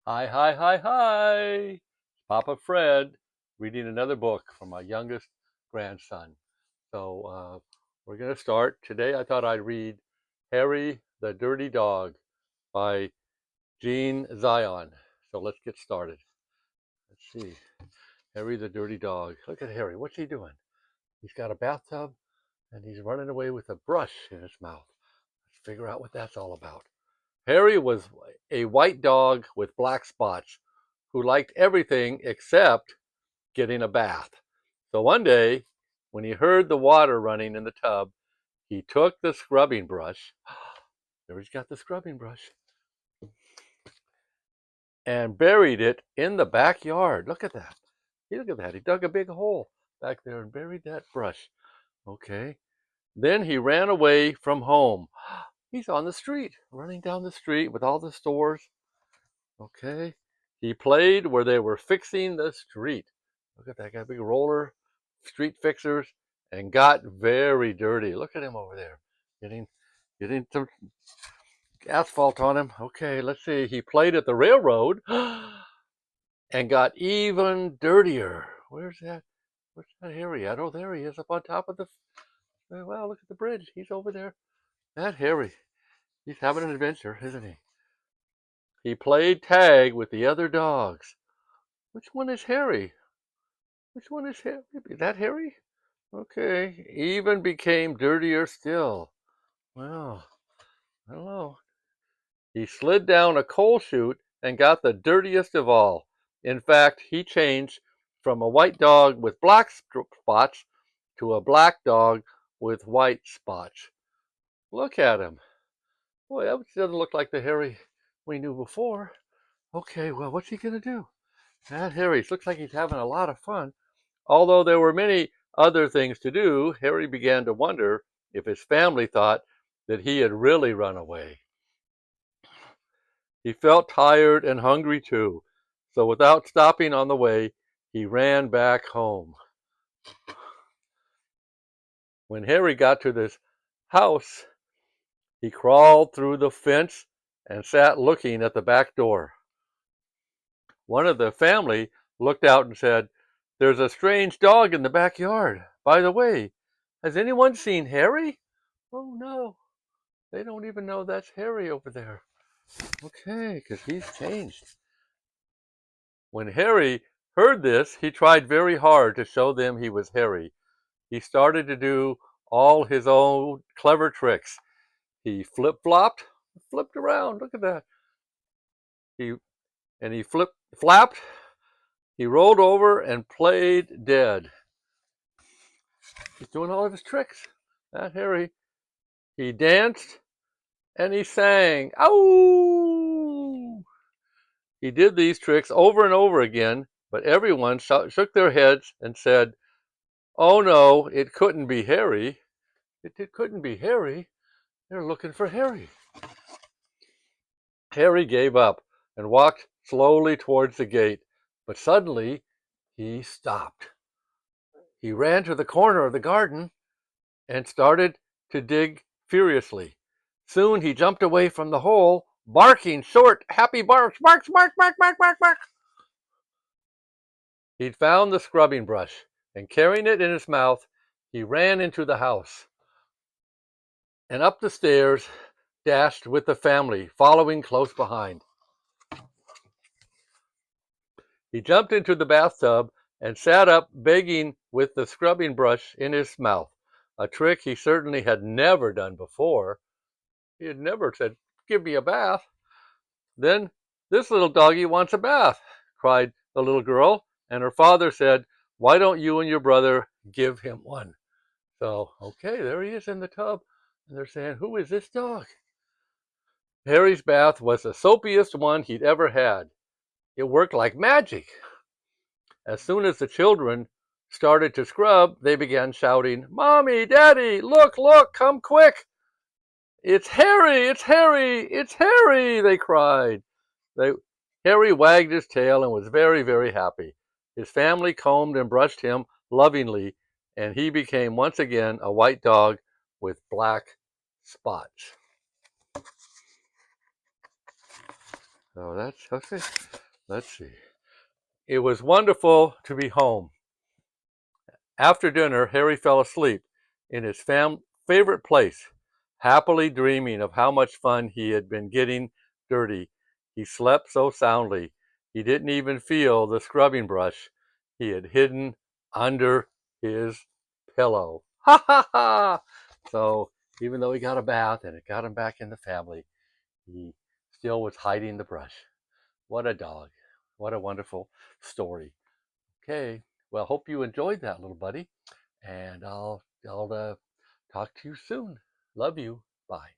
Hi, hi, hi, hi. Papa Fred reading another book from my youngest grandson. So we're going to start. Today I thought I'd read Harry the Dirty Dog by Jean Zion. So let's get started. Let's see. Harry the Dirty Dog. Look at Harry. What's he doing? He's got a bathtub and he's running away with a brush in his mouth. Let's figure out what that's all about. Harry was a white dog with black spots who liked everything except getting a bath. So one day, when he heard the water running in the tub, he took the scrubbing brush. There he's got the scrubbing brush and buried it in the backyard. Look at that. Look at that. He dug a big hole back there and buried that brush. Okay. Then he ran away from home. He's on the street, running down the street with all the stores. Okay. He played where they were fixing the street. Look at that. Got a big roller, street fixers, and got very dirty. Look at him over there. Getting some asphalt on him. Okay, let's see. He played at the railroad and got even dirtier. Where's that? Where's that Harry at? Oh, there he is up on top of the. Well, look at the bridge. He's over there. That Harry. He's having an adventure, isn't he? He played tag with the other dogs. Which one is Harry? Which one is Harry? Is that Harry? Okay. Even became dirtier still. Well, I don't know. He slid down a coal chute and got the dirtiest of all. In fact, he changed from a white dog with black spots to a black dog with white spots. Look at him. Boy, that doesn't look like the Harry we knew before. Okay, well, what's he going to do? That Harry looks like he's having a lot of fun. Although there were many other things to do, Harry began to wonder if his family thought that he had really run away. He felt tired and hungry too, so without stopping on the way, he ran back home. When Harry got to this house, he crawled through the fence and sat looking at the back door. One of the family looked out and said, "There's a strange dog in the backyard. By the way, has anyone seen Harry?" "Oh no, they don't even know that's Harry over there." Okay, because he's changed. When Harry heard this, he tried very hard to show them he was Harry. He started to do all his own clever tricks. He flip-flopped, flipped around. Look at that. He he flapped. He rolled over and played dead. He's doing all of his tricks. That Harry. He danced and he sang. Ow! He did these tricks over and over again, but everyone shook their heads and said, "Oh no, it couldn't be Harry. It couldn't be Harry. They're looking for Harry." Harry gave up and walked slowly towards the gate, but suddenly he stopped. He ran to the corner of the garden and started to dig furiously. Soon he jumped away from the hole, barking short, happy barks, barks, bark, bark, bark, bark, bark. He'd found the scrubbing brush, and carrying it in his mouth, he ran into the house and up the stairs dashed with the family, following close behind. He jumped into the bathtub and sat up, begging with the scrubbing brush in his mouth, a trick he certainly had never done before. He had never said, "Give me a bath." Then, "This little doggie wants a bath," cried the little girl, and her father said, "Why don't you and your brother give him one?" So, okay, there he is in the tub, and they're saying, "Who is this dog?" Harry's bath was the soapiest one he'd ever had. It worked like magic. As soon as the children started to scrub, they began shouting, "Mommy, Daddy, look, look, come quick. It's Harry, it's Harry, it's Harry," they cried. They, Harry wagged his tail and was very, very happy. His family combed and brushed him lovingly, and he became once again a white dog with black spots. So that's okay. Let's see. It was wonderful to be home. After dinner, Harry fell asleep in his favorite place, happily dreaming of how much fun he had been getting dirty. He slept so soundly, he didn't even feel the scrubbing brush he had hidden under his pillow. Ha ha ha! So, even though he got a bath and it got him back in the family, he still was hiding the brush. What a dog. What a wonderful story. Okay, well, hope you enjoyed that, little buddy, and I'll talk to you soon. Love you. Bye.